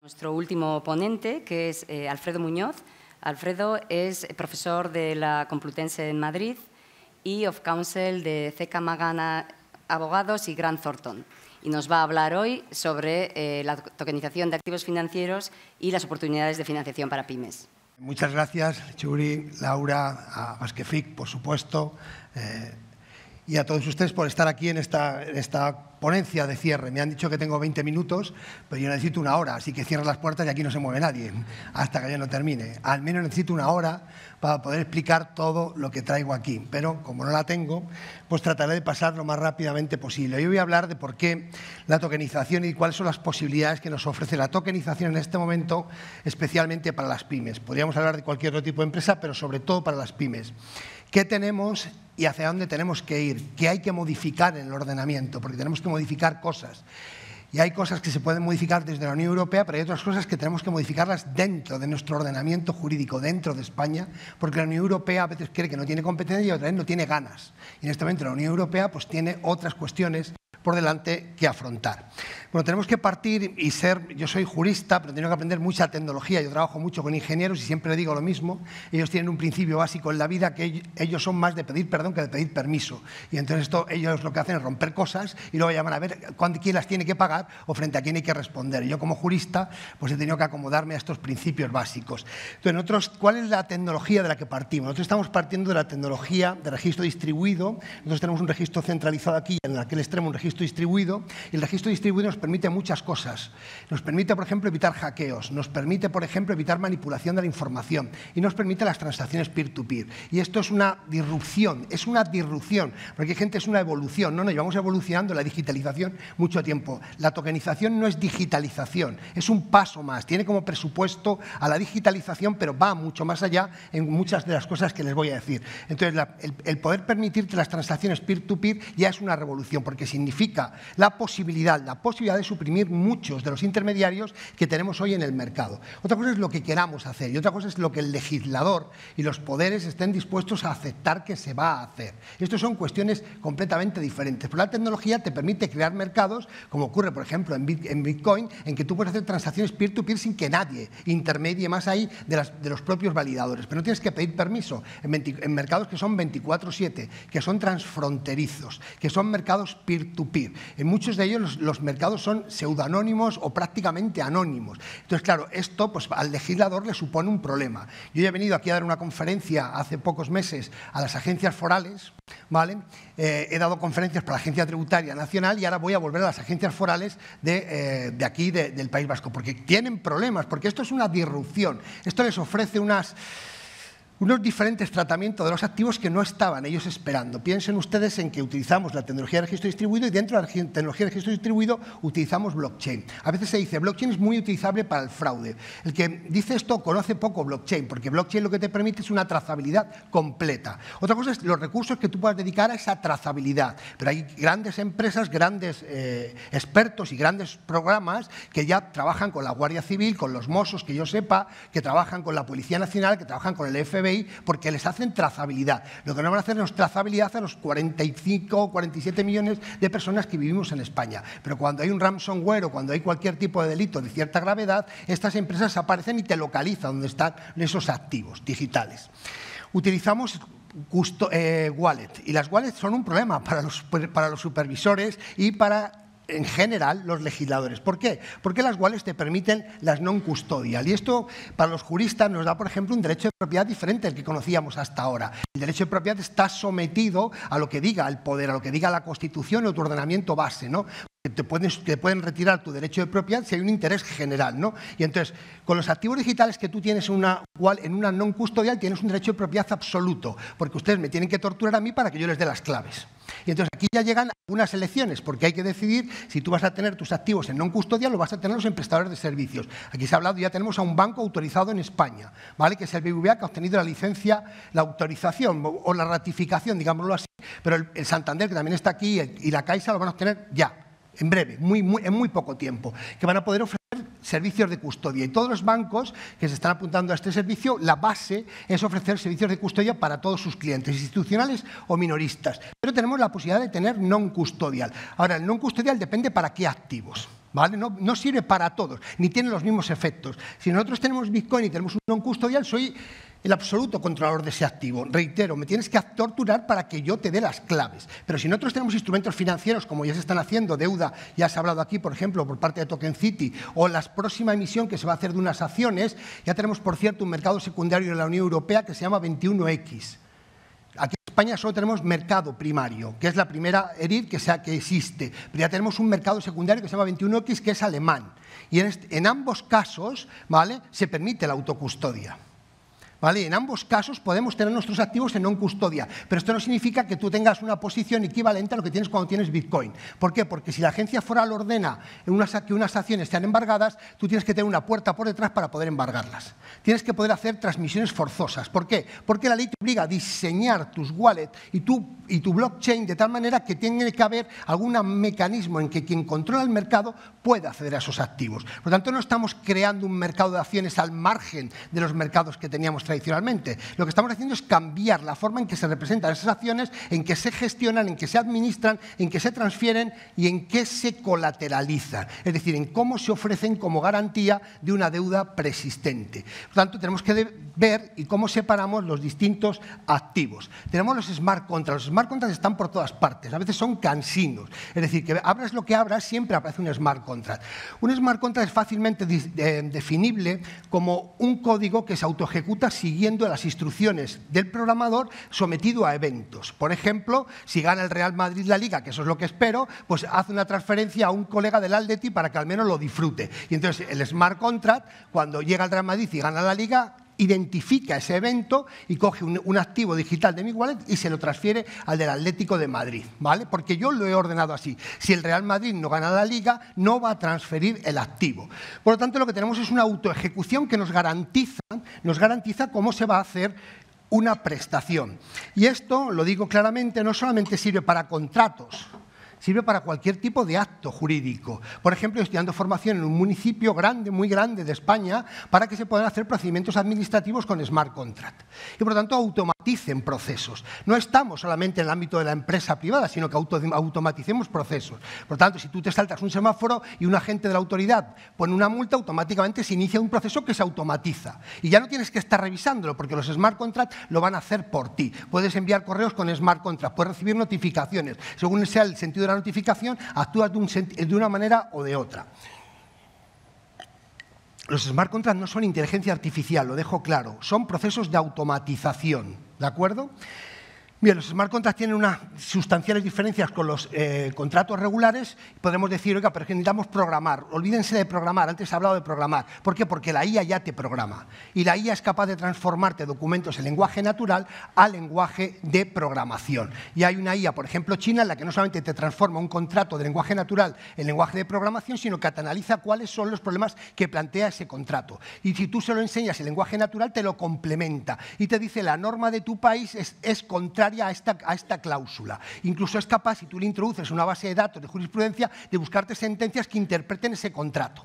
Nuestro último ponente, que es Alfredo Muñoz. Alfredo es profesor de la Complutense en Madrid y of Counsel de CK Magana Abogados y Grant Thornton. Y nos va a hablar hoy sobre la tokenización de activos financieros y las oportunidades de financiación para pymes. Muchas gracias, Churi, Laura, a Basquefic, por supuesto, y a todos ustedes por estar aquí en esta ponencia de cierre. Me han dicho que tengo 20 minutos, pero yo necesito una hora, así que cierro las puertas y aquí no se mueve nadie hasta que yo no termine. Al menos necesito una hora para poder explicar todo lo que traigo aquí, pero como no la tengo, pues trataré de pasar lo más rápidamente posible. Hoy voy a hablar de por qué la tokenización y cuáles son las posibilidades que nos ofrece la tokenización en este momento, especialmente para las pymes. Podríamos hablar de cualquier otro tipo de empresa, pero sobre todo para las pymes. ¿Qué tenemos y hacia dónde tenemos que ir? ¿Qué hay que modificar en el ordenamiento? Porque tenemos que modificar cosas. Y hay cosas que se pueden modificar desde la Unión Europea, pero hay otras cosas que tenemos que modificarlas dentro de nuestro ordenamiento jurídico, dentro de España, porque la Unión Europea a veces cree que no tiene competencia y otra vez no tiene ganas. Y en este momento la Unión Europea pues tiene otras cuestiones por delante que afrontar. Bueno, tenemos que partir y yo soy jurista, pero tengo que aprender mucha tecnología. Yo trabajo mucho con ingenieros y siempre digo lo mismo. Ellos tienen un principio básico en la vida que ellos son más de pedir perdón que de pedir permiso. Y entonces ellos lo que hacen es romper cosas y luego llaman a ver quién las tiene que pagar o frente a quién hay que responder. Y yo como jurista pues he tenido que acomodarme a estos principios básicos. Entonces, ¿cuál es la tecnología de la que partimos? Nosotros estamos partiendo de la tecnología de registro distribuido. Nosotros tenemos un registro centralizado aquí, en aquel extremo un registro distribuido, y el registro distribuido nos permite muchas cosas. Nos permite, por ejemplo, evitar hackeos, nos permite, por ejemplo, evitar manipulación de la información y nos permite las transacciones peer-to-peer. Y esto es una disrupción, porque hay gente, es una evolución. No, llevamos evolucionando la digitalización mucho tiempo. La tokenización no es digitalización, es un paso más. Tiene como presupuesto a la digitalización, pero va mucho más allá en muchas de las cosas que les voy a decir. Entonces, el poder permitirte las transacciones peer-to-peer ya es una revolución, porque significa la posibilidad de suprimir muchos de los intermediarios que tenemos hoy en el mercado. Otra cosa es lo que queramos hacer y otra cosa es lo que el legislador y los poderes estén dispuestos a aceptar que se va a hacer. Estas son cuestiones completamente diferentes. Pero la tecnología te permite crear mercados, como ocurre, por ejemplo, en Bitcoin, en que tú puedes hacer transacciones peer-to-peer sin que nadie intermedie más ahí de los propios validadores. Pero no tienes que pedir permiso en mercados que son 24/7, que son transfronterizos, que son mercados peer-to-peer. En muchos de ellos los mercados son pseudoanónimos o prácticamente anónimos. Entonces, claro, esto pues, al legislador le supone un problema. Yo ya he venido aquí a dar una conferencia hace pocos meses a las agencias forales, ¿vale? He dado conferencias para la Agencia Tributaria Nacional y ahora voy a volver a las agencias forales de aquí, del País Vasco, porque tienen problemas, porque esto es una disrupción. Esto les ofrece unos diferentes tratamientos de los activos que no estaban ellos esperando. Piensen ustedes en que utilizamos la tecnología de registro distribuido y dentro de la tecnología de registro distribuido utilizamos blockchain. A veces se dice blockchain es muy utilizable para el fraude. El que dice esto conoce poco blockchain, porque blockchain lo que te permite es una trazabilidad completa. Otra cosa es los recursos que tú puedas dedicar a esa trazabilidad. Pero hay grandes empresas, grandes expertos y grandes programas que ya trabajan con la Guardia Civil, con los Mossos, que yo sepa, que trabajan con la Policía Nacional, que trabajan con el FBI, porque les hacen trazabilidad. Lo que no van a hacer es trazabilidad a los 45 o 47 millones de personas que vivimos en España. Pero cuando hay un ransomware o cuando hay cualquier tipo de delito de cierta gravedad, estas empresas aparecen y te localizan donde están esos activos digitales. Utilizamos wallet, y las wallets son un problema para los supervisores y para en general los legisladores. ¿Por qué? Porque las wallets te permiten las non-custodial y esto para los juristas nos da, por ejemplo, un derecho de propiedad diferente al que conocíamos hasta ahora. El derecho de propiedad está sometido a lo que diga el poder, a lo que diga la Constitución o tu ordenamiento base, ¿no? Te pueden retirar tu derecho de propiedad si hay un interés general, ¿no? Y entonces, con los activos digitales que tú tienes en una non custodial, tienes un derecho de propiedad absoluto, porque ustedes me tienen que torturar a mí para que yo les dé las claves. Y entonces aquí ya llegan unas elecciones, porque hay que decidir si tú vas a tener tus activos en non custodial o vas a tenerlos en prestadores de servicios. Aquí se ha hablado, ya tenemos a un banco autorizado en España, ¿vale? Que es el BBVA, que ha obtenido la licencia, la autorización o la ratificación, digámoslo así, pero el Santander, que también está aquí, y la Caixa lo van a obtener ya. En breve, en muy poco tiempo, que van a poder ofrecer servicios de custodia. Y todos los bancos que se están apuntando a este servicio, la base es ofrecer servicios de custodia para todos sus clientes, institucionales o minoristas. Pero tenemos la posibilidad de tener non-custodial. Ahora, el non-custodial depende para qué activos. ¿vale? No sirve para todos, ni tiene los mismos efectos. Si nosotros tenemos Bitcoin y tenemos un non custodial, soy el absoluto controlador de ese activo. Reitero, me tienes que torturar para que yo te dé las claves. Pero si nosotros tenemos instrumentos financieros, como ya se están haciendo, deuda, ya se ha hablado aquí, por ejemplo, por parte de Token City, o la próxima emisión que se va a hacer de unas acciones, ya tenemos, por cierto, un mercado secundario en la Unión Europea que se llama 21X. Aquí en España solo tenemos mercado primario, que es la primera ERID que existe, pero ya tenemos un mercado secundario que se llama 21X, que es alemán. Y en ambos casos, ¿vale?, se permite la autocustodia. ¿Vale? En ambos casos podemos tener nuestros activos en non custodia, pero esto no significa que tú tengas una posición equivalente a lo que tienes cuando tienes Bitcoin. ¿Por qué? Porque si la agencia foral ordena que unas acciones estén embargadas, tú tienes que tener una puerta por detrás para poder embargarlas. Tienes que poder hacer transmisiones forzosas. ¿Por qué? Porque la ley te obliga a diseñar tus wallets y tu blockchain de tal manera que tiene que haber algún mecanismo en que quien controla el mercado pueda acceder a esos activos. Por lo tanto, no estamos creando un mercado de acciones al margen de los mercados que teníamos tradicionalmente. Lo que estamos haciendo es cambiar la forma en que se representan esas acciones, en que se gestionan, en que se administran, en que se transfieren y en que se colateralizan. Es decir, en cómo se ofrecen como garantía de una deuda persistente. Por lo tanto, tenemos que ver y cómo separamos los distintos activos. Tenemos los smart contracts. Los smart contracts están por todas partes. A veces son cansinos. Es decir, que abras lo que abras, siempre aparece un smart contract. Un smart contract es fácilmente definible como un código que se autoejecuta siguiendo las instrucciones del programador sometido a eventos. Por ejemplo, si gana el Real Madrid la Liga, que eso es lo que espero, pues hace una transferencia a un colega del Atleti para que al menos lo disfrute. Y entonces el smart contract, cuando llega al Real Madrid y gana la Liga, identifica ese evento y coge un activo digital de mi wallet y se lo transfiere al del Atlético de Madrid, ¿vale? Porque yo lo he ordenado así. Si el Real Madrid no gana la Liga, no va a transferir el activo. Por lo tanto, lo que tenemos es una autoejecución que nos garantiza cómo se va a hacer una prestación. Y esto, lo digo claramente, no solamente sirve para contratos, sirve para cualquier tipo de acto jurídico. Por ejemplo, estoy dando formación en un municipio grande, muy grande de España, para que se puedan hacer procedimientos administrativos con smart contract. Y, por lo tanto, automaticen procesos. No estamos solamente en el ámbito de la empresa privada, sino que automaticemos procesos. Por lo tanto, si tú te saltas un semáforo y un agente de la autoridad pone una multa, automáticamente se inicia un proceso que se automatiza. Y ya no tienes que estar revisándolo, porque los smart contracts lo van a hacer por ti. Puedes enviar correos con smart contract, puedes recibir notificaciones. Según sea el sentido de la notificación, actúas de una manera o de otra. Los smart contracts no son inteligencia artificial, lo dejo claro, son procesos de automatización, ¿de acuerdo? Bien, los smart contracts tienen unas sustanciales diferencias con los contratos regulares. Podemos decir, oiga, pero es que necesitamos programar. Olvídense de programar, antes he hablado de programar. ¿Por qué? Porque la IA ya te programa. Y la IA es capaz de transformarte documentos en lenguaje natural a lenguaje de programación. Y hay una IA, por ejemplo, china, en la que no solamente te transforma un contrato de lenguaje natural en lenguaje de programación, sino que te analiza cuáles son los problemas que plantea ese contrato. Y si tú se lo enseñas en lenguaje natural, te lo complementa. Y te dice, la norma de tu país es contraria a esta cláusula. Incluso es capaz, si tú le introduces una base de datos de jurisprudencia, de buscarte sentencias que interpreten ese contrato.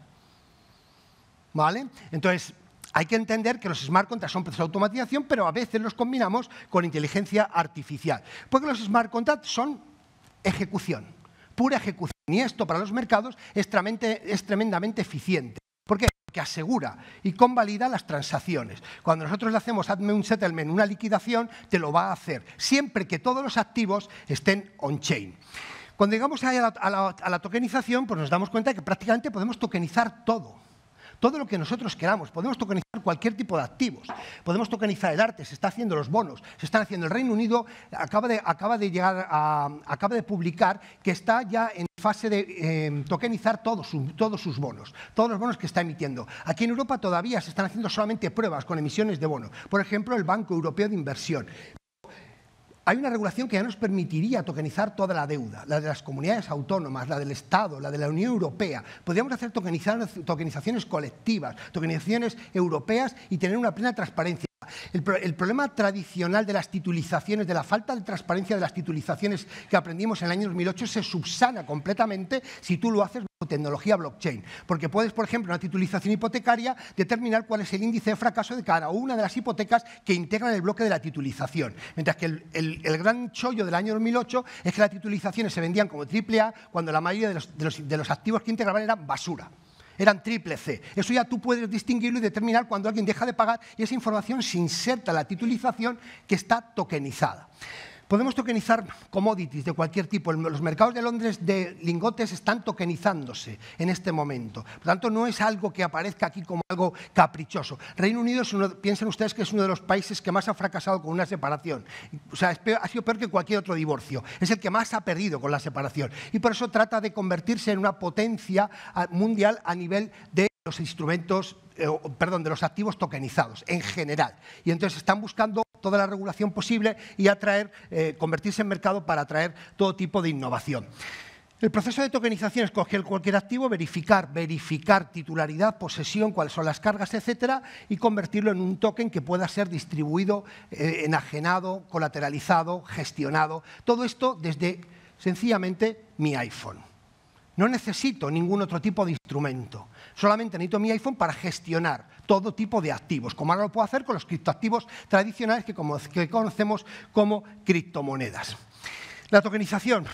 ¿Vale? Entonces, hay que entender que los smart contracts son procesos de automatización, pero a veces los combinamos con inteligencia artificial. Porque los smart contracts son ejecución, pura ejecución. Y esto para los mercados es tremendamente eficiente. ¿Por qué? Porque asegura y convalida las transacciones. Cuando nosotros le hacemos hazme un settlement, una liquidación, te lo va a hacer, siempre que todos los activos estén on-chain. Cuando llegamos a la tokenización, pues nos damos cuenta de que prácticamente podemos tokenizar todo. Todo lo que nosotros queramos. Podemos tokenizar cualquier tipo de activos. Podemos tokenizar el arte, se está haciendo los bonos, se están haciendo. El Reino Unido acaba de publicar que está ya en fase de tokenizar todos sus bonos, todos los bonos que está emitiendo. Aquí en Europa todavía se están haciendo solamente pruebas con emisiones de bonos. Por ejemplo, el Banco Europeo de Inversión. Hay una regulación que ya nos permitiría tokenizar toda la deuda, la de las comunidades autónomas, la del Estado, la de la Unión Europea. Podríamos hacer tokenizaciones colectivas, tokenizaciones europeas y tener una plena transparencia. El problema tradicional de las titulizaciones, de la falta de transparencia de las titulizaciones que aprendimos en el año 2008, se subsana completamente si tú lo haces con tecnología blockchain. Porque puedes, por ejemplo, en una titulización hipotecaria, determinar cuál es el índice de fracaso de cada una de las hipotecas que integran el bloque de la titulización. Mientras que el gran chollo del año 2008 es que las titulizaciones se vendían como AAA cuando la mayoría de los activos que integraban eran basura. Eran triple C. Eso ya tú puedes distinguirlo y determinar cuando alguien deja de pagar y esa información se inserta en la titulización que está tokenizada. Podemos tokenizar commodities de cualquier tipo. Los mercados de Londres de lingotes están tokenizándose en este momento. Por tanto, no es algo que aparezca aquí como algo caprichoso. Reino Unido, piensen ustedes que es uno de los países que más ha fracasado con una separación. O sea, ha sido peor que cualquier otro divorcio. Es el que más ha perdido con la separación. Y por eso trata de convertirse en una potencia mundial a nivel de los instrumentos, de los activos tokenizados en general. Y entonces están buscando toda la regulación posible y convertirse en mercado para atraer todo tipo de innovación. El proceso de tokenización es coger cualquier activo, verificar titularidad, posesión, cuáles son las cargas, etcétera, y convertirlo en un token que pueda ser distribuido, enajenado, colateralizado, gestionado. Todo esto desde, sencillamente, mi iPhone. No necesito ningún otro tipo de instrumento. Solamente necesito mi iPhone para gestionar todo tipo de activos, como ahora lo puedo hacer con los criptoactivos tradicionales que conocemos como criptomonedas. La tokenización,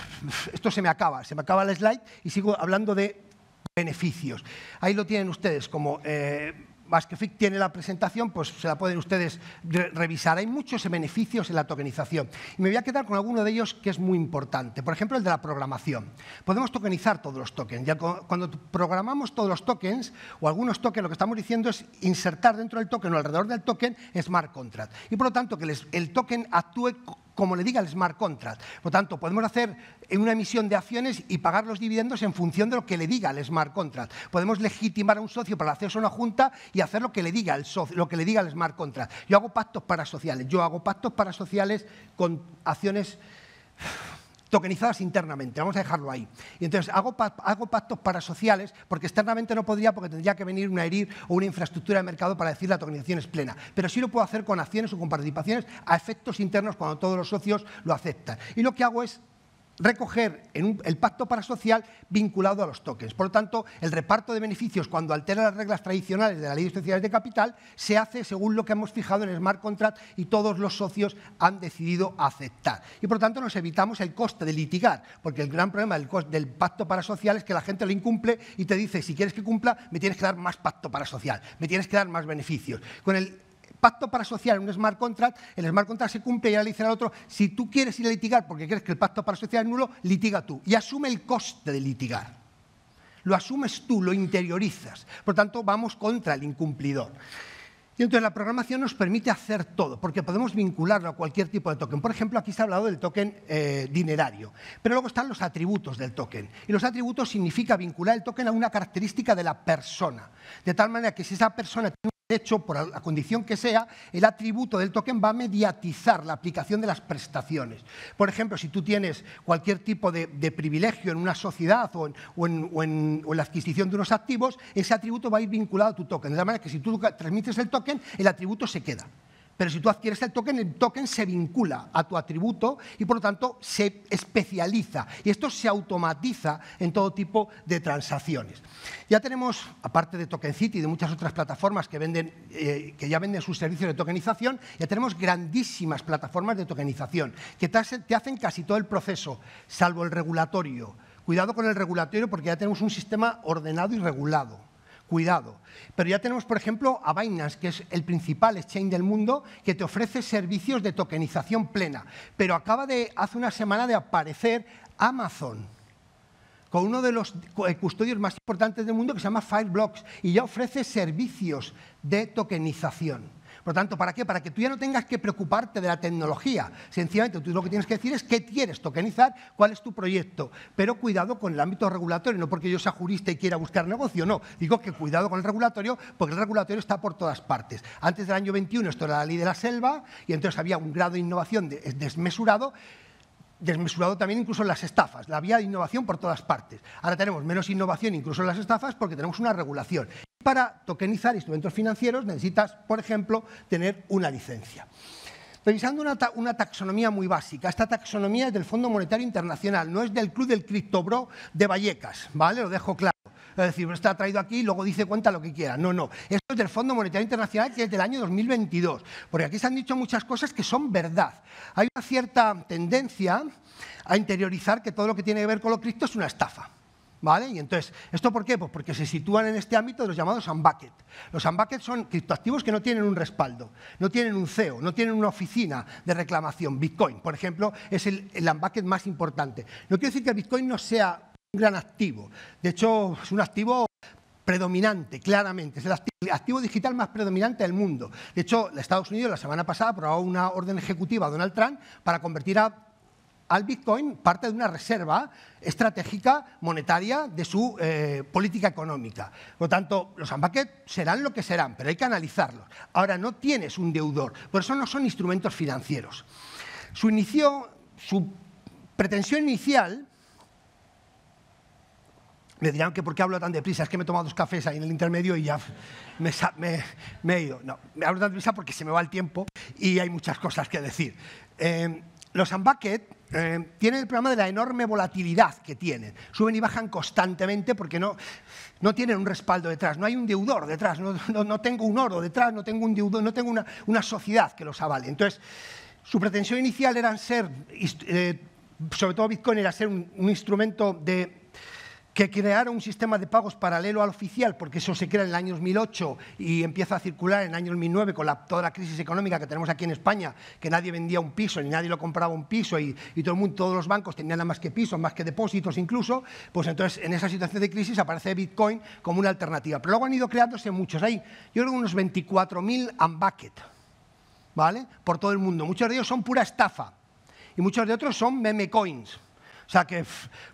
esto se me acaba el slide y sigo hablando de beneficios. Ahí lo tienen ustedes como... Basquefic tiene la presentación, pues se la pueden ustedes revisar. Hay muchos beneficios en la tokenización. Y me voy a quedar con alguno de ellos que es muy importante. Por ejemplo, el de la programación. Podemos tokenizar todos los tokens. Ya cuando programamos todos los tokens, o algunos tokens, lo que estamos diciendo es insertar dentro del token o alrededor del token smart contract. Y por lo tanto, que el token actúe como le diga el smart contract. Por lo tanto, podemos hacer una emisión de acciones y pagar los dividendos en función de lo que le diga el smart contract. Podemos legitimar a un socio para el acceso a una junta y hacer lo que le diga el smart contract. Yo hago pactos parasociales con acciones tokenizadas internamente, vamos a dejarlo ahí. Y entonces hago pactos parasociales porque externamente no podría, porque tendría que venir una ERIR o una infraestructura de mercado para decir la tokenización es plena. Pero sí lo puedo hacer con acciones o con participaciones a efectos internos cuando todos los socios lo aceptan. Y lo que hago es recoger el pacto parasocial vinculado a los tokens. Por lo tanto, el reparto de beneficios cuando altera las reglas tradicionales de la ley de sociedades de capital se hace según lo que hemos fijado en el smart contract y todos los socios han decidido aceptar. Y por lo tanto nos evitamos el coste de litigar, porque el gran problema del pacto parasocial es que la gente lo incumple y te dice, si quieres que cumpla, me tienes que dar más pacto parasocial, me tienes que dar más beneficios. Con el pacto parasocial en un smart contract, el smart contract se cumple y ya le dice al otro, si tú quieres ir a litigar porque crees que el pacto parasocial es nulo, litiga tú y asume el coste de litigar. Lo asumes tú, lo interiorizas. Por tanto, vamos contra el incumplidor. Y entonces la programación nos permite hacer todo, porque podemos vincularlo a cualquier tipo de token. Por ejemplo, aquí se ha hablado del token dinerario, pero luego están los atributos del token. Y los atributos significa vincular el token a una característica de la persona, de tal manera que si esa persona tiene un derecho, por la condición que sea, el atributo del token va a mediatizar la aplicación de las prestaciones. Por ejemplo, si tú tienes cualquier tipo de privilegio en una sociedad o en la adquisición de unos activos, ese atributo va a ir vinculado a tu token. De tal manera que si tú transmites el token, el atributo se queda. Pero si tú adquieres el token se vincula a tu atributo y, por lo tanto, se especializa. Y esto se automatiza en todo tipo de transacciones. Ya tenemos, aparte de TokenCity y de muchas otras plataformas que ya venden sus servicios de tokenización, ya tenemos grandísimas plataformas de tokenización que te hacen casi todo el proceso, salvo el regulatorio. Cuidado con el regulatorio porque ya tenemos un sistema ordenado y regulado. Cuidado. Pero ya tenemos, por ejemplo, a Binance, que es el principal exchange del mundo, que te ofrece servicios de tokenización plena. Pero acaba hace una semana de aparecer Amazon, con uno de los custodios más importantes del mundo que se llama Fireblocks, y ya ofrece servicios de tokenización. Por lo tanto, ¿para qué? Para que tú ya no tengas que preocuparte de la tecnología. Sencillamente, tú lo que tienes que decir es qué quieres tokenizar, cuál es tu proyecto. Pero cuidado con el ámbito regulatorio, no porque yo sea jurista y quiera buscar negocio, no. Digo que cuidado con el regulatorio, porque el regulatorio está por todas partes. Antes del año 21 esto era la ley de la selva y entonces había un grado de innovación desmesurado también incluso en las estafas. Había innovación por todas partes. Ahora tenemos menos innovación incluso en las estafas porque tenemos una regulación. Para tokenizar instrumentos financieros necesitas, por ejemplo, tener una licencia. Revisando una taxonomía muy básica, esta taxonomía es del Fondo Monetario Internacional, no es del Club del Criptobro de Vallecas, ¿vale? Lo dejo claro. Es decir, está traído aquí y luego dice cuenta lo que quiera. No, no. Esto es del Fondo Monetario Internacional, que es del año 2022. Porque aquí se han dicho muchas cosas que son verdad. Hay una cierta tendencia a interiorizar que todo lo que tiene que ver con lo cripto es una estafa. ¿Vale? Y entonces, ¿esto por qué? Pues porque se sitúan en este ámbito de los llamados unbucket. Los unbucket son criptoactivos que no tienen un respaldo, no tienen un CEO, no tienen una oficina de reclamación. Bitcoin, por ejemplo, es el unbucket más importante. No quiere decir que el Bitcoin no sea un gran activo. De hecho, es un activo predominante, claramente. Es el activo digital más predominante del mundo. De hecho, Estados Unidos la semana pasada aprobó una orden ejecutiva a Donald Trump para convertir al Bitcoin parte de una reserva estratégica monetaria de su política económica. Por lo tanto, los unbucket serán lo que serán, pero hay que analizarlos. Ahora, no tienes un deudor, por eso no son instrumentos financieros. Su pretensión inicial, me dirán que por qué hablo tan deprisa, es que me he tomado 2 cafés ahí en el intermedio y ya me he ido. No, me hablo tan deprisa porque se me va el tiempo y hay muchas cosas que decir. Los unbucket tienen el problema de la enorme volatilidad que tienen. Suben y bajan constantemente porque no tienen un respaldo detrás, no hay un deudor detrás, no tengo un oro detrás, no tengo un deudor, no tengo una sociedad que los avale. Entonces, su pretensión inicial era ser, sobre todo Bitcoin, era ser un instrumento que creara un sistema de pagos paralelo al oficial, porque eso se crea en el año 2008 y empieza a circular en el año 2009 con toda la crisis económica que tenemos aquí en España, que nadie vendía un piso ni nadie lo compraba un piso y todos los bancos tenían nada más que pisos, más que depósitos incluso, pues entonces en esa situación de crisis aparece Bitcoin como una alternativa. Pero luego han ido creándose muchos, hay yo creo unos 24.000 unbucket, ¿vale? Por todo el mundo. Muchos de ellos son pura estafa y muchos de otros son meme coins. O sea que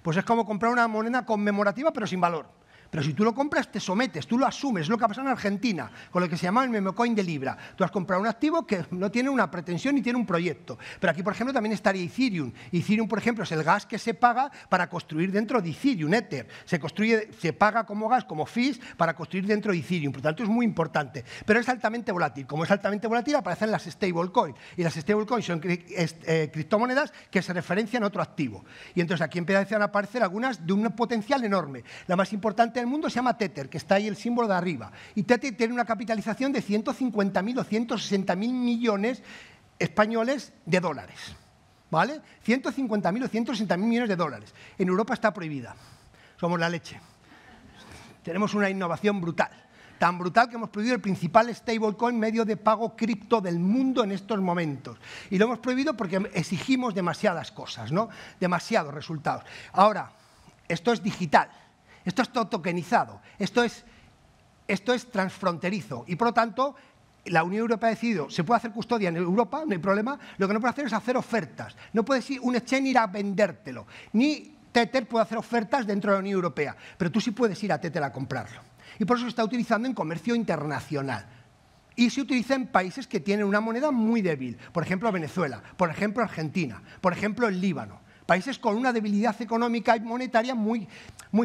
pues es como comprar una moneda conmemorativa pero sin valor. Pero si tú lo compras, te sometes, tú lo asumes. Es lo que ha pasado en Argentina, con lo que se llama el memecoin de Libra. Tú has comprado un activo que no tiene una pretensión ni tiene un proyecto. Pero aquí, por ejemplo, también estaría Ethereum. Ethereum, por ejemplo, es el gas que se paga para construir dentro de Ethereum, Ether. Se paga como gas, como fees, para construir dentro de Ethereum. Por lo tanto, es muy importante. Pero es altamente volátil. Como es altamente volátil, aparecen las stablecoins. Y las stablecoins son criptomonedas que se referencian a otro activo. Y entonces aquí empiezan a aparecer algunas de un potencial enorme. La más importante del mundo se llama Tether, que está ahí el símbolo de arriba. Y Tether tiene una capitalización de 150.000 o 160.000 millones españoles de dólares. ¿Vale? 150.000 o 160.000 millones de dólares. En Europa está prohibida. Somos la leche. Tenemos una innovación brutal. Tan brutal que hemos prohibido el principal stablecoin, medio de pago cripto del mundo en estos momentos. Y lo hemos prohibido porque exigimos demasiadas cosas, ¿no? Demasiados resultados. Ahora, esto es digital. Esto es todo tokenizado, esto es transfronterizo y, por lo tanto, la Unión Europea ha decidido, se puede hacer custodia en Europa, no hay problema, lo que no puede hacer es hacer ofertas. No puede un exchange ir a vendértelo, ni Tether puede hacer ofertas dentro de la Unión Europea, pero tú sí puedes ir a Tether a comprarlo. Y por eso se está utilizando en comercio internacional. Y se utiliza en países que tienen una moneda muy débil, por ejemplo Venezuela, por ejemplo Argentina, por ejemplo el Líbano. Países con una debilidad económica y monetaria muy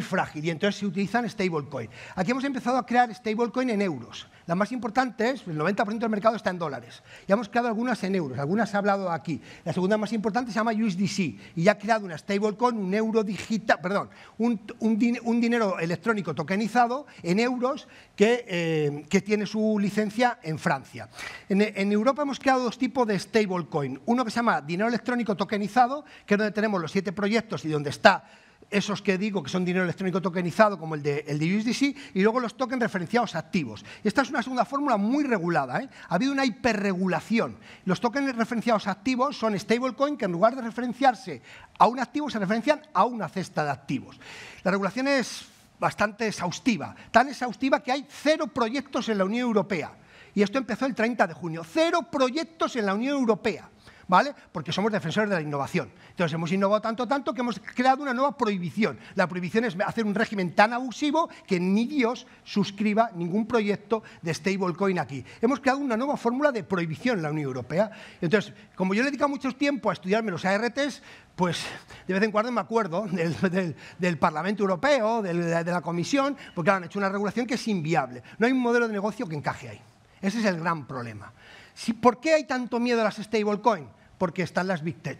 frágil, y entonces se utilizan stablecoin. Aquí hemos empezado a crear stablecoin en euros. La más importante es, el 90% del mercado está en dólares. Ya hemos creado algunas en euros, algunas se ha hablado aquí. La segunda más importante se llama USDC, y ya ha creado una stablecoin, un euro digital, perdón, un dinero electrónico tokenizado en euros que tiene su licencia en Francia. En Europa hemos creado 2 tipos de stablecoin. Uno que se llama dinero electrónico tokenizado, que es donde tenemos los 7 proyectos y donde está esos que digo que son dinero electrónico tokenizado, como el de USDC, y luego los tokens referenciados activos. Y esta es una segunda fórmula muy regulada, ¿eh? Ha habido una hiperregulación. Los tokens referenciados activos son stablecoin que en lugar de referenciarse a un activo se referencian a una cesta de activos. La regulación es bastante exhaustiva, tan exhaustiva que hay 0 proyectos en la Unión Europea. Y esto empezó el 30 de junio. 0 proyectos en la Unión Europea. ¿vale? Porque somos defensores de la innovación. Entonces, hemos innovado tanto que hemos creado una nueva prohibición. La prohibición es hacer un régimen tan abusivo que ni Dios suscriba ningún proyecto de stablecoin aquí. Hemos creado una nueva fórmula de prohibición en la Unión Europea. Entonces, como yo le he dedicado mucho tiempo a estudiarme los ARTs, pues de vez en cuando me acuerdo del Parlamento Europeo, de la Comisión, porque han hecho una regulación que es inviable. No hay un modelo de negocio que encaje ahí. Ese es el gran problema. ¿Por qué hay tanto miedo a las stablecoin? Porque están las Big Tech.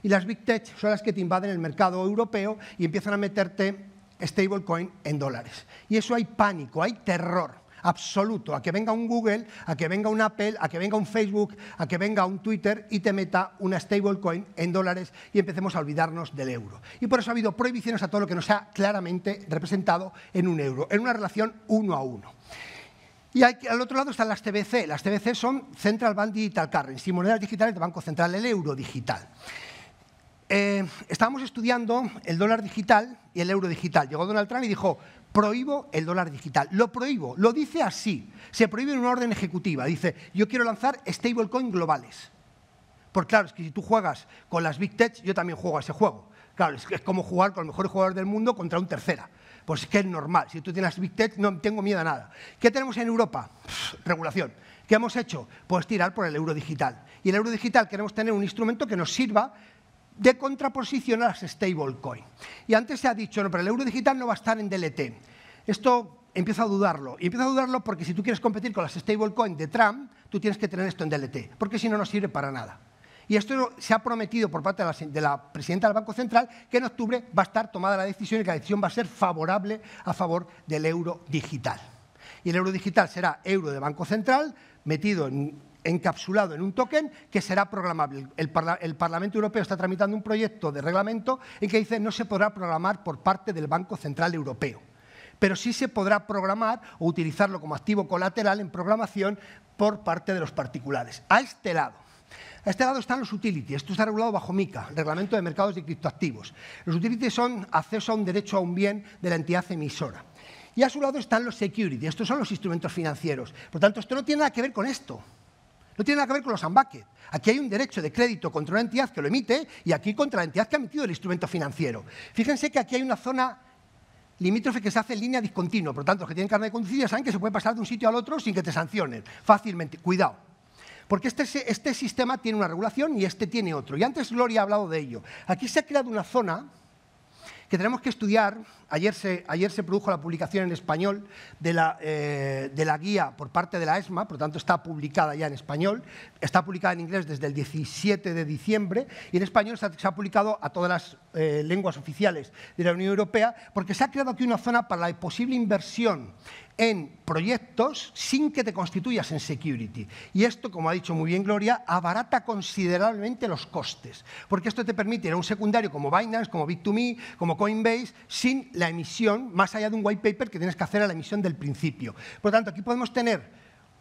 Y las Big Tech son las que te invaden el mercado europeo y empiezan a meterte stablecoin en dólares. Y eso hay pánico, hay terror absoluto a que venga un Google, a que venga un Apple, a que venga un Facebook, a que venga un Twitter y te meta una stablecoin en dólares y empecemos a olvidarnos del euro. Y por eso ha habido prohibiciones a todo lo que no sea claramente representado en un euro, en una relación 1 a 1. Y al otro lado están las CBC. Las CBC son Central Bank Digital Currency, monedas digitales de Banco Central, el euro digital. Estábamos estudiando el dólar digital y el euro digital. Llegó Donald Trump y dijo: prohíbo el dólar digital. Lo prohíbo, lo dice así. Se prohíbe en una orden ejecutiva. Dice: yo quiero lanzar stablecoin globales. Porque claro, es que si tú juegas con las Big Tech, yo también juego a ese juego. Claro, es como jugar con los mejores jugadores del mundo contra un tercera. Pues es que es normal. Si tú tienes Big Tech, no tengo miedo a nada. ¿Qué tenemos en Europa? Regulación. ¿Qué hemos hecho? Pues tirar por el euro digital. Y el euro digital queremos tener un instrumento que nos sirva de contraposición a las stablecoin. Y antes se ha dicho, no, pero el euro digital no va a estar en DLT. Esto empiezo a dudarlo. Y empiezo a dudarlo porque si tú quieres competir con las stablecoin de Trump, tú tienes que tener esto en DLT, porque si no, no sirve para nada. Y esto se ha prometido por parte de la presidenta del Banco Central que en octubre va a estar tomada la decisión y que la decisión va a ser favorable a favor del euro digital. Y el euro digital será euro de Banco Central metido encapsulado en un token que será programable. El Parlamento Europeo está tramitando un proyecto de reglamento en que dice no se podrá programar por parte del Banco Central Europeo, pero sí se podrá programar o utilizarlo como activo colateral en programación por parte de los particulares. A este lado están los utilities. Esto está regulado bajo MiCA, Reglamento de Mercados de Criptoactivos. Los utilities son acceso a un derecho a un bien de la entidad emisora. Y a su lado están los securities. Estos son los instrumentos financieros. Por tanto, esto no tiene nada que ver con esto. No tiene nada que ver con los unbanked. Aquí hay un derecho de crédito contra una entidad que lo emite y aquí contra la entidad que ha emitido el instrumento financiero. Fíjense que aquí hay una zona limítrofe que se hace en línea discontinua. Por tanto, los que tienen carnet de conducir ya saben que se puede pasar de un sitio al otro sin que te sancionen fácilmente. Cuidado. Porque este sistema tiene una regulación y este tiene otro. Y antes Gloria ha hablado de ello. Aquí se ha creado una zona que tenemos que estudiar. Ayer se produjo la publicación en español de la guía por parte de la ESMA, por lo tanto está publicada ya en español, está publicada en inglés desde el 17 de diciembre y en español se ha publicado a todas las lenguas oficiales de la Unión Europea, porque se ha creado aquí una zona para la posible inversión en proyectos sin que te constituyas en security. Y esto, como ha dicho muy bien Gloria, abarata considerablemente los costes, porque esto te permite ir a un secundario como Binance, como Bit2Me, como Coinbase, sin la emisión, más allá de un white paper que tienes que hacer a la emisión del principio. Por lo tanto,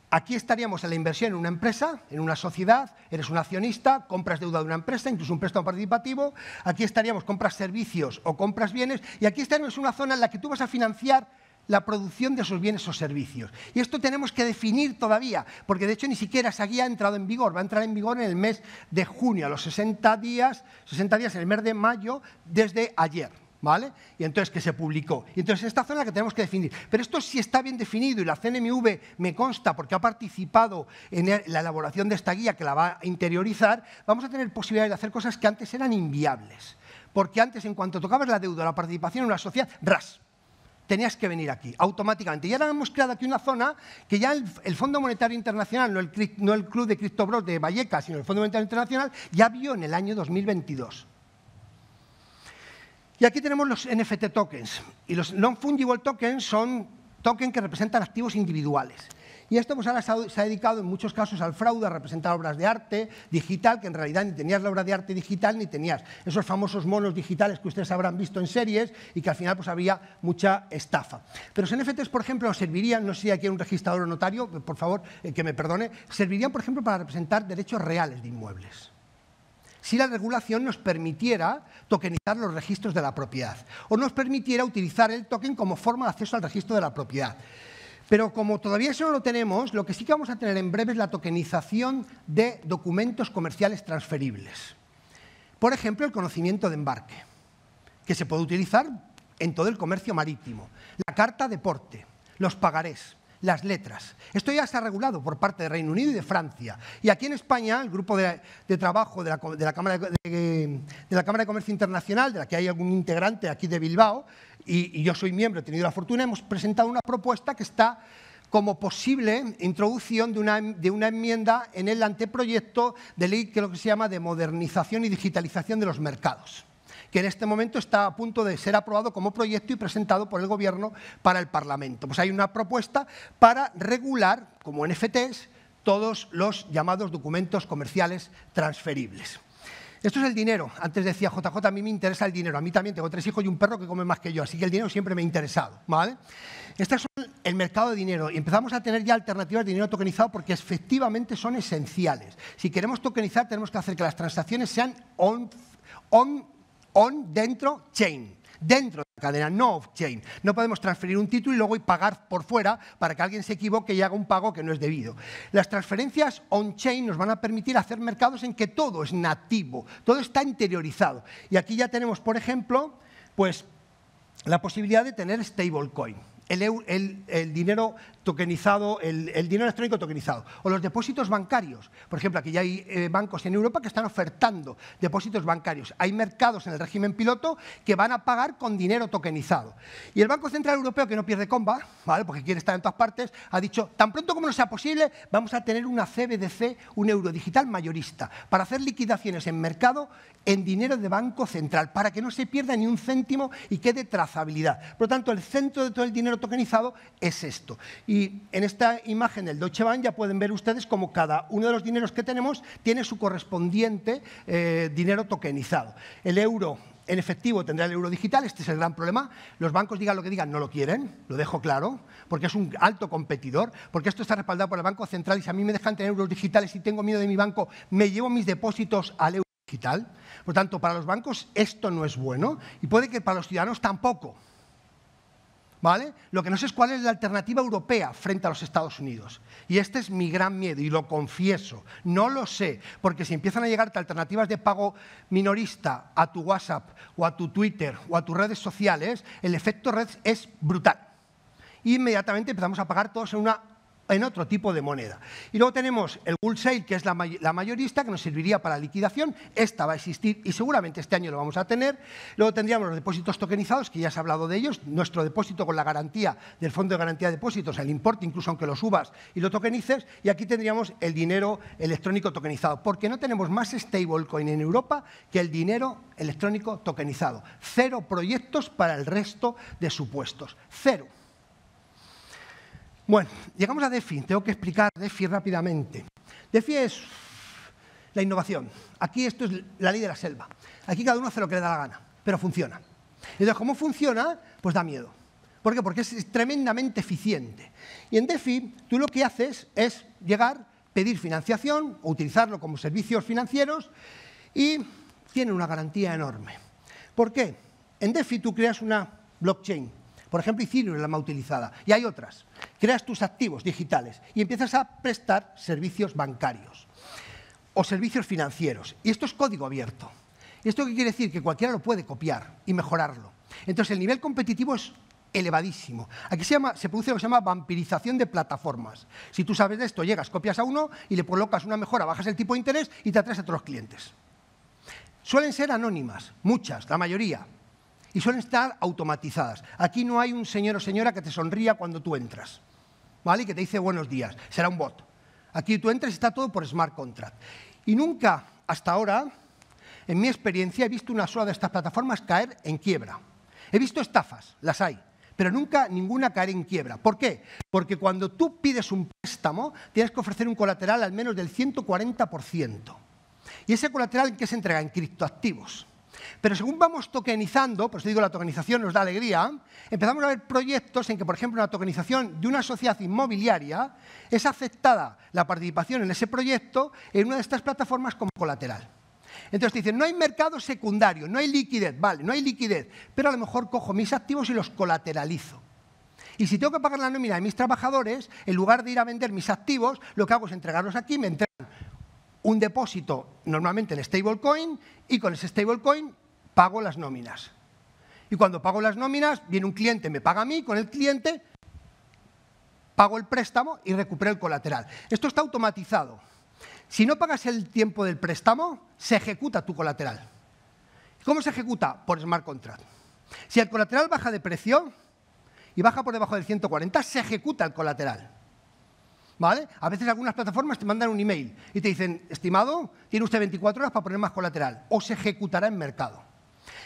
aquí estaríamos en la inversión en una empresa, en una sociedad, eres un accionista, compras deuda de una empresa, incluso un préstamo participativo, aquí estaríamos, compras servicios o compras bienes, y aquí estaríamos en una zona en la que tú vas a financiar la producción de esos bienes o servicios. Y esto tenemos que definir todavía, porque de hecho ni siquiera esa guía ha entrado en vigor, va a entrar en vigor en el mes de junio, a los 60 días en el mes de mayo, desde ayer. ¿Vale? Y entonces que se publicó. Y entonces esta zona la que tenemos que definir. Pero esto sí está bien definido y la CNMV me consta porque ha participado en la elaboración de esta guía que la va a interiorizar, vamos a tener posibilidades de hacer cosas que antes eran inviables. Porque antes, en cuanto tocabas la deuda, la participación en una sociedad, ¡ras!, tenías que venir aquí, automáticamente. Y ahora hemos creado aquí una zona que ya el Fondo Monetario Internacional, no el Club de Criptobros de Vallecas, sino el Fondo Monetario Internacional, ya vio en el año 2022. Y aquí tenemos los NFT tokens. Y los non-fungible tokens son tokens que representan activos individuales. Y esto pues ahora se ha dedicado en muchos casos al fraude, a representar obras de arte digital, que en realidad ni tenías la obra de arte digital ni tenías esos famosos monos digitales que ustedes habrán visto en series y que al final pues había mucha estafa. Pero los NFTs, por ejemplo, nos servirían, no sé si aquí hay un registrador o notario, por favor, que me perdone, servirían, por ejemplo, para representar derechos reales de inmuebles. Si la regulación nos permitiera tokenizar los registros de la propiedad o nos permitiera utilizar el token como forma de acceso al registro de la propiedad. Pero como todavía eso no lo tenemos, lo que sí que vamos a tener en breve es la tokenización de documentos comerciales transferibles. Por ejemplo, el conocimiento de embarque, que se puede utilizar en todo el comercio marítimo. La carta de porte, los pagarés, las letras. Esto ya está regulado por parte de Reino Unido y de Francia. Y aquí en España, el grupo de trabajo de la Cámara de Comercio Internacional, de la que hay algún integrante aquí de Bilbao, y yo soy miembro, he tenido la fortuna, hemos presentado una propuesta que está como posible introducción de una enmienda en el anteproyecto de ley que es lo que se llama de modernización y digitalización de los mercados, que en este momento está a punto de ser aprobado como proyecto y presentado por el Gobierno para el Parlamento. Pues hay una propuesta para regular, como NFTs, todos los llamados documentos comerciales transferibles. Esto es el dinero. Antes decía JJ, a mí me interesa el dinero. A mí también tengo 3 hijos y un perro que come más que yo, así que el dinero siempre me ha interesado, ¿vale? Estos son el mercado de dinero y empezamos a tener ya alternativas de dinero tokenizado porque efectivamente son esenciales. Si queremos tokenizar tenemos que hacer que las transacciones sean dentro chain, dentro de la cadena, no off-chain. No podemos transferir un título y luego pagar por fuera para que alguien se equivoque y haga un pago que no es debido. Las transferencias on-chain nos van a permitir hacer mercados en que todo es nativo, todo está interiorizado. Y aquí ya tenemos, por ejemplo, pues, la posibilidad de tener stablecoin. El dinero tokenizado, el dinero electrónico tokenizado, o los depósitos bancarios. Por ejemplo, aquí ya hay bancos en Europa que están ofertando depósitos bancarios. Hay mercados en el régimen piloto que van a pagar con dinero tokenizado. Y el Banco Central Europeo, que no pierde comba, ¿vale?, porque quiere estar en todas partes, ha dicho, tan pronto como no sea posible, vamos a tener una CBDC, un euro digital mayorista, para hacer liquidaciones en mercado en dinero de Banco Central, para que no se pierda ni un céntimo y quede trazabilidad. Por lo tanto, el centro de todo el dinero tokenizado es esto. Y en esta imagen del Deutsche Bank ya pueden ver ustedes cómo cada uno de los dineros que tenemos tiene su correspondiente dinero tokenizado. El euro en efectivo tendrá el euro digital, este es el gran problema. Los bancos, digan lo que digan, no lo quieren, lo dejo claro, porque es un alto competidor, porque esto está respaldado por el Banco Central y si a mí me dejan tener euros digitales y tengo miedo de mi banco, me llevo mis depósitos al euro digital. Por lo tanto, para los bancos esto no es bueno y puede que para los ciudadanos tampoco. ¿Vale? Lo que no sé es cuál es la alternativa europea frente a los Estados Unidos. Y este es mi gran miedo, y lo confieso. No lo sé, porque si empiezan a llegarte alternativas de pago minorista a tu WhatsApp, o a tu Twitter, o a tus redes sociales, el efecto red es brutal. Y inmediatamente empezamos a pagar todos en otro tipo de moneda. Y luego tenemos el wholesale, que es la mayorista, que nos serviría para liquidación. Esta va a existir y seguramente este año lo vamos a tener. Luego tendríamos los depósitos tokenizados, que ya se ha hablado de ellos. Nuestro depósito con la garantía del Fondo de Garantía de Depósitos, el importe, incluso aunque lo subas y lo tokenices. Y aquí tendríamos el dinero electrónico tokenizado, porque no tenemos más stablecoin en Europa que el dinero electrónico tokenizado. 0 proyectos para el resto de supuestos. 0. Bueno, llegamos a DeFi. Tengo que explicar DeFi rápidamente. DeFi es la innovación. Aquí esto es la ley de la selva. Aquí cada uno hace lo que le da la gana, pero funciona. Entonces, ¿cómo funciona? Pues da miedo. ¿Por qué? Porque es tremendamente eficiente. Y en DeFi, tú lo que haces es llegar, pedir financiación o utilizarlo como servicios financieros y tiene una garantía enorme. ¿Por qué? En DeFi tú creas una blockchain. Por ejemplo, Ethereum es la más utilizada, y hay otras. Creas tus activos digitales y empiezas a prestar servicios bancarios o servicios financieros. Y esto es código abierto. ¿Esto qué quiere decir? Que cualquiera lo puede copiar y mejorarlo. Entonces, el nivel competitivo es elevadísimo. Aquí se produce lo que se llama vampirización de plataformas. Si tú sabes de esto, llegas, copias a uno y le colocas una mejora, bajas el tipo de interés y te atraes a todos los clientes. Suelen ser anónimas, muchas, la mayoría. Y suelen estar automatizadas. Aquí no hay un señor o señora que te sonría cuando tú entras, ¿vale? Y que te dice buenos días. Será un bot. Aquí tú entras y está todo por smart contract. Y nunca, hasta ahora, en mi experiencia, he visto una sola de estas plataformas caer en quiebra. He visto estafas, las hay, pero nunca ninguna caer en quiebra. ¿Por qué? Porque cuando tú pides un préstamo, tienes que ofrecer un colateral al menos del 140%. ¿Y ese colateral en qué se entrega? En criptoactivos. Pero según vamos tokenizando, por eso digo la tokenización nos da alegría, empezamos a ver proyectos en que, por ejemplo, una tokenización de una sociedad inmobiliaria es aceptada la participación en ese proyecto en una de estas plataformas como colateral. Entonces te dicen, no hay mercado secundario, no hay liquidez, vale, no hay liquidez, pero a lo mejor cojo mis activos y los colateralizo. Y si tengo que pagar la nómina de mis trabajadores, en lugar de ir a vender mis activos, lo que hago es entregarlos aquí, me entregan un depósito normalmente en stablecoin y con ese stablecoin pago las nóminas. Y cuando pago las nóminas, viene un cliente, me paga a mí, con el cliente pago el préstamo y recupero el colateral. Esto está automatizado. Si no pagas el tiempo del préstamo, se ejecuta tu colateral. ¿Cómo se ejecuta? Por smart contract. Si el colateral baja de precio y baja por debajo del 140, se ejecuta el colateral. ¿Vale? A veces algunas plataformas te mandan un email y te dicen, estimado, tiene usted 24 horas para poner más colateral, o se ejecutará en mercado.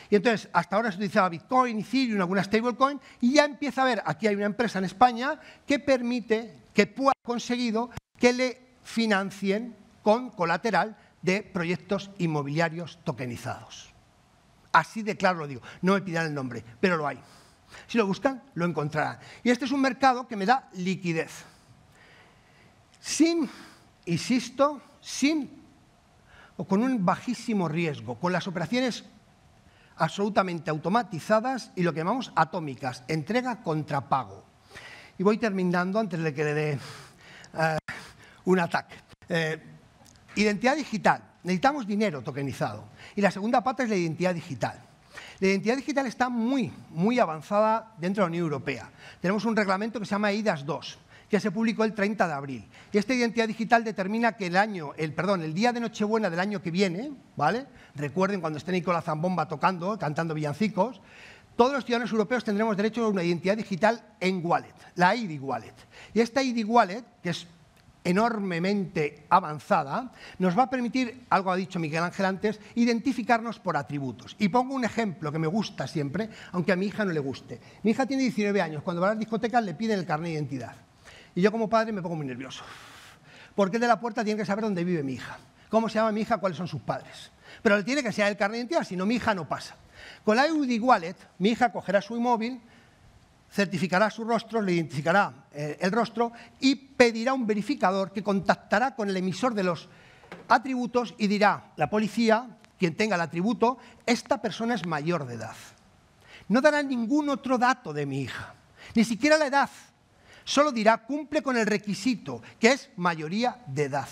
Y entonces, hasta ahora se utilizaba Bitcoin, Ethereum, alguna stablecoin, y ya empieza a haber, aquí hay una empresa en España que permite, que ha conseguido que le financien con colateral de proyectos inmobiliarios tokenizados. Así de claro lo digo, no me pidan el nombre, pero lo hay. Si lo buscan, lo encontrarán. Y este es un mercado que me da liquidez. Insisto, o con un bajísimo riesgo, con las operaciones absolutamente automatizadas y lo que llamamos atómicas, entrega contra pago. Y voy terminando antes de que le dé un ataque. Identidad digital. Necesitamos dinero tokenizado. Y la segunda pata es la identidad digital. La identidad digital está muy avanzada dentro de la Unión Europea. Tenemos un reglamento que se llama eIDAS 2, que se publicó el 30 de abril. Y esta identidad digital determina que el día de Nochebuena del año que viene, ¿vale? Recuerden cuando esté Nicolás Zambomba tocando, cantando villancicos, todos los ciudadanos europeos tendremos derecho a una identidad digital en wallet, la ID Wallet. Y esta ID Wallet, que es enormemente avanzada, nos va a permitir, algo ha dicho Miguel Ángel antes, identificarnos por atributos. Y pongo un ejemplo que me gusta siempre, aunque a mi hija no le guste. Mi hija tiene 19 años, cuando va a las discotecas le piden el carnet de identidad. Y yo como padre me pongo muy nervioso, porque de la puerta tiene que saber dónde vive mi hija, cómo se llama mi hija, cuáles son sus padres. Pero le tiene que enseñar el carnet de identidad, si no mi hija no pasa. Con la ID Wallet, mi hija cogerá su móvil, certificará su rostro, le identificará el rostro y pedirá un verificador que contactará con el emisor de los atributos y dirá, la policía, quien tenga el atributo, esta persona es mayor de edad. No dará ningún otro dato de mi hija, ni siquiera la edad. Solo dirá, cumple con el requisito, que es mayoría de edad.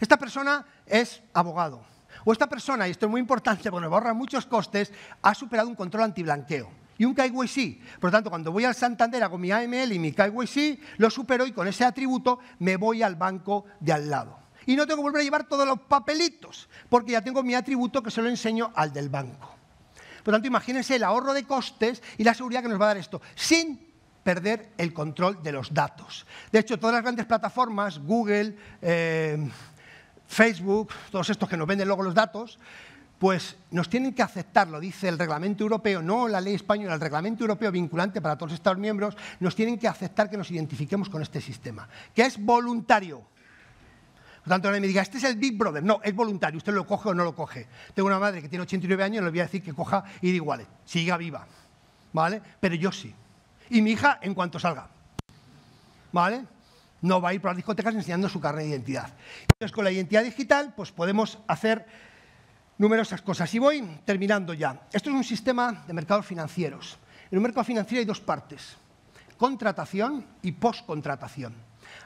Esta persona es abogado. O esta persona, y esto es muy importante porque nos ahorra muchos costes, ha superado un control antiblanqueo y un KYC. Por lo tanto, cuando voy al Santander, hago mi AML y mi KYC, lo supero y con ese atributo me voy al banco de al lado. Y no tengo que volver a llevar todos los papelitos, porque ya tengo mi atributo que se lo enseño al del banco. Por lo tanto, imagínense el ahorro de costes y la seguridad que nos va a dar esto, sin perder el control de los datos. De hecho, todas las grandes plataformas, Google, Facebook, todos estos que nos venden luego los datos, pues nos tienen que aceptar, lo dice el reglamento europeo, no la ley española, el reglamento europeo vinculante para todos los Estados miembros, nos tienen que aceptar que nos identifiquemos con este sistema, que es voluntario. Por tanto, no me diga, este es el Big Brother. No, es voluntario, usted lo coge o no lo coge. Tengo una madre que tiene 89 años y le voy a decir que coja ID Wallet, siga viva, ¿vale? Pero yo sí. Y mi hija, en cuanto salga, ¿vale? No va a ir por las discotecas enseñando su carnet de identidad. Entonces, con la identidad digital, pues podemos hacer numerosas cosas. Y voy terminando ya. Esto es un sistema de mercados financieros. En un mercado financiero hay dos partes, contratación y postcontratación.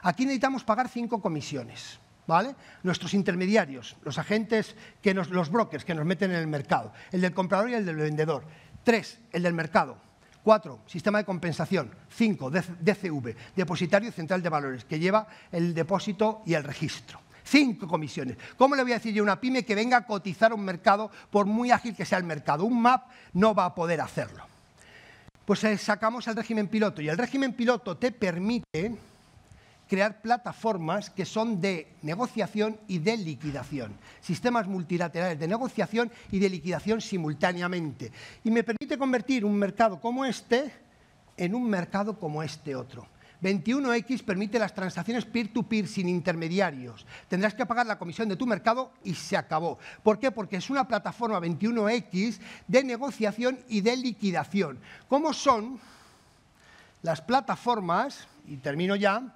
Aquí necesitamos pagar 5 comisiones, ¿vale? Nuestros intermediarios, los agentes, los brokers que nos meten en el mercado, el del comprador y el del vendedor. 3, el del mercado. 4, sistema de compensación. 5, DCV, depositario central de valores, que lleva el depósito y el registro. 5 comisiones. ¿Cómo le voy a decir yo a una pyme que venga a cotizar a un mercado, por muy ágil que sea el mercado? Un MAP no va a poder hacerlo. Pues sacamos el régimen piloto, y el régimen piloto te permite crear plataformas que son de negociación y de liquidación, sistemas multilaterales de negociación y de liquidación simultáneamente. Y me permite convertir un mercado como este en un mercado como este otro. 21X permite las transacciones peer-to-peer sin intermediarios. Tendrás que pagar la comisión de tu mercado y se acabó. ¿Por qué? Porque es una plataforma 21X de negociación y de liquidación. ¿Cómo son las plataformas, y termino ya,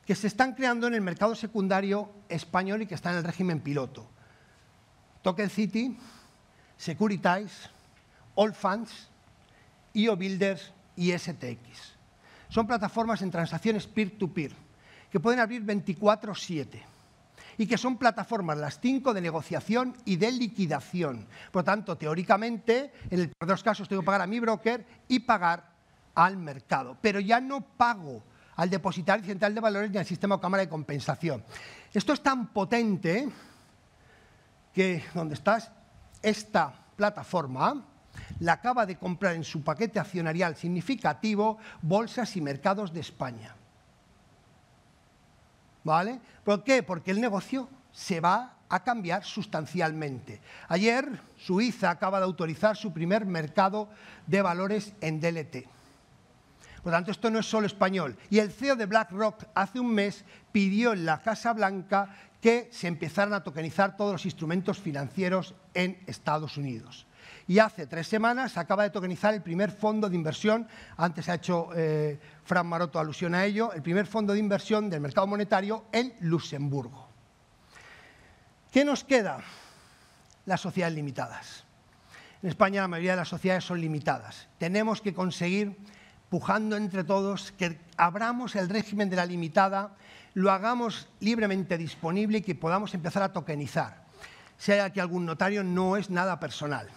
que se están creando en el mercado secundario español y que están en el régimen piloto? Token City, Securitize, Allfunds, IO Builders y STX. son plataformas en transacciones peer-to-peer, que pueden abrir 24/7 y que son plataformas las 5 de negociación y de liquidación. Por lo tanto, teóricamente, en el peor de los casos tengo que pagar a mi broker y pagar al mercado, pero ya no pago al depositario central de valores ni al sistema o cámara de compensación. Esto es tan potente que, donde estás, esta plataforma la acaba de comprar en su paquete accionarial significativo Bolsas y Mercados de España. ¿Vale? ¿Por qué? Porque el negocio se va a cambiar sustancialmente. Ayer, Suiza acaba de autorizar su primer mercado de valores en DLT. Por lo tanto, esto no es solo español. Y el CEO de BlackRock hace un mes pidió en la Casa Blanca que se empezaran a tokenizar todos los instrumentos financieros en Estados Unidos. Y hace 3 semanas acaba de tokenizar el primer fondo de inversión, antes ha hecho Fran Maroto alusión a ello, el primer fondo de inversión del mercado monetario en Luxemburgo. ¿Qué nos queda? Las sociedades limitadas. En España la mayoría de las sociedades son limitadas. Tenemos que conseguir, pujando entre todos, que abramos el régimen de la limitada, lo hagamos libremente disponible y que podamos empezar a tokenizar. Sea que algún notario no es nada personal,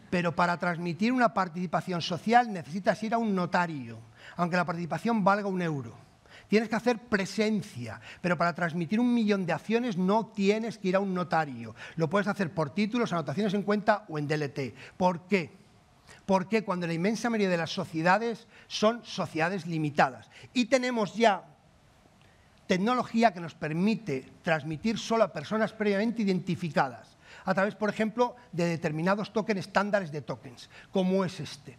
pero para transmitir una participación social necesitas ir a un notario, aunque la participación valga 1 euro. Tienes que hacer presencia, pero para transmitir 1 millón de acciones no tienes que ir a un notario. Lo puedes hacer por títulos, anotaciones en cuenta o en DLT. ¿Por qué? Porque cuando la inmensa mayoría de las sociedades son sociedades limitadas. Y tenemos ya tecnología que nos permite transmitir solo a personas previamente identificadas, a través, por ejemplo, de determinados tokens, estándares de tokens, como es este.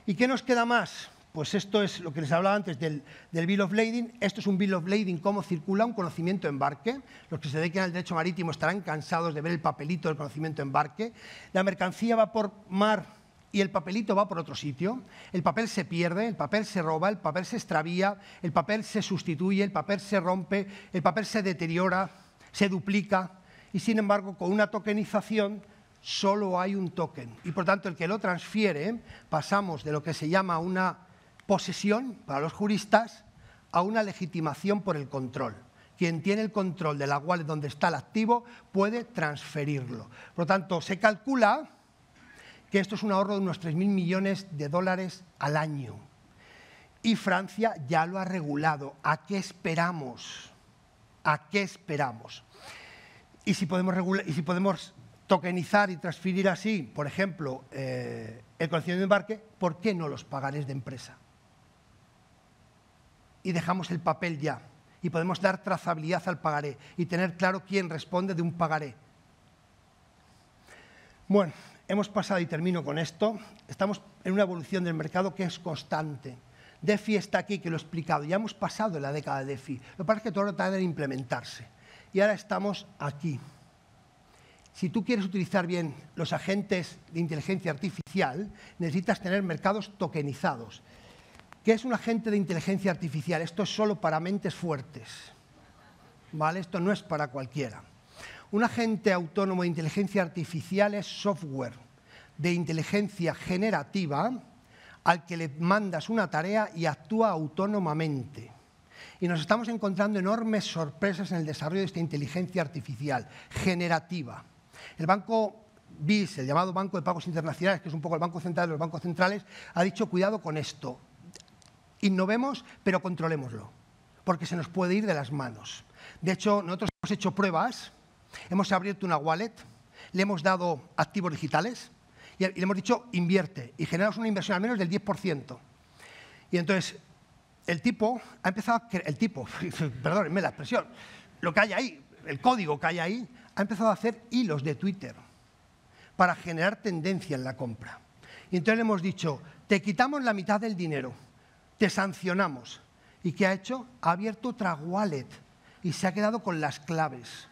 ¿Y qué nos queda más? Pues esto es lo que les hablaba antes del Bill of Lading. Esto es un Bill of Lading, cómo circula un conocimiento embarque. Los que se dediquen al derecho marítimo estarán cansados de ver el papelito del conocimiento embarque. La mercancía va por mar y el papelito va por otro sitio. El papel se pierde, el papel se roba, el papel se extravía, el papel se sustituye, el papel se rompe, el papel se deteriora, se duplica. Y sin embargo, con una tokenización solo hay un token. Y por tanto, el que lo transfiere, pasamos de lo que se llama una posesión para los juristas a una legitimación por el control. Quien tiene el control de la wallet donde está el activo puede transferirlo. Por lo tanto, se calcula que esto es un ahorro de unos 3.000 millones de dólares al año. Y Francia ya lo ha regulado. ¿A qué esperamos? ¿A qué esperamos? Y si podemos tokenizar y transferir así, por ejemplo, el conocimiento de embarque, ¿por qué no los pagarés de empresa? Y dejamos el papel ya. Y podemos dar trazabilidad al pagaré y tener claro quién responde de un pagaré. Bueno, hemos pasado, y termino con esto, estamos en una evolución del mercado que es constante. DeFi está aquí, que lo he explicado. Ya hemos pasado la década de DeFi. Lo que pasa es que todo tarda en implementarse. Y ahora estamos aquí. Si tú quieres utilizar bien los agentes de inteligencia artificial, necesitas tener mercados tokenizados. ¿Qué es un agente de inteligencia artificial? Esto es solo para mentes fuertes, ¿vale? Esto no es para cualquiera. Un agente autónomo de inteligencia artificial es software de inteligencia generativa al que le mandas una tarea y actúa autónomamente. Y nos estamos encontrando enormes sorpresas en el desarrollo de esta inteligencia artificial generativa. El banco BIS, el llamado Banco de Pagos Internacionales, que es un poco el banco central de los bancos centrales, ha dicho cuidado con esto. Innovemos, pero controlémoslo, porque se nos puede ir de las manos. De hecho, nosotros hemos hecho pruebas, hemos abierto una wallet, le hemos dado activos digitales y le hemos dicho invierte y generamos una inversión al menos del 10%. Y entonces el tipo ha empezado perdónenme la expresión, lo que hay ahí, el código que hay ahí, ha empezado a hacer hilos de Twitter para generar tendencia en la compra. Y entonces le hemos dicho, te quitamos la mitad del dinero, te sancionamos. ¿Y qué ha hecho? Ha abierto otra wallet y se ha quedado con las claves.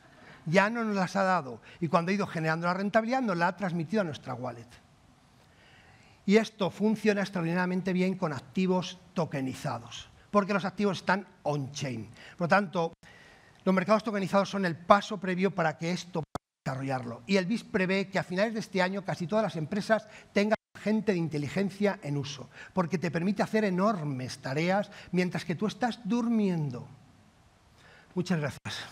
Ya no nos las ha dado. Y cuando ha ido generando la rentabilidad, nos la ha transmitido a nuestra wallet. Y esto funciona extraordinariamente bien con activos tokenizados, porque los activos están on-chain. Por lo tanto, los mercados tokenizados son el paso previo para que esto pueda desarrollarlo. Y el BIS prevé que a finales de este año casi todas las empresas tengan gente de inteligencia en uso, porque te permite hacer enormes tareas mientras que tú estás durmiendo. Muchas gracias.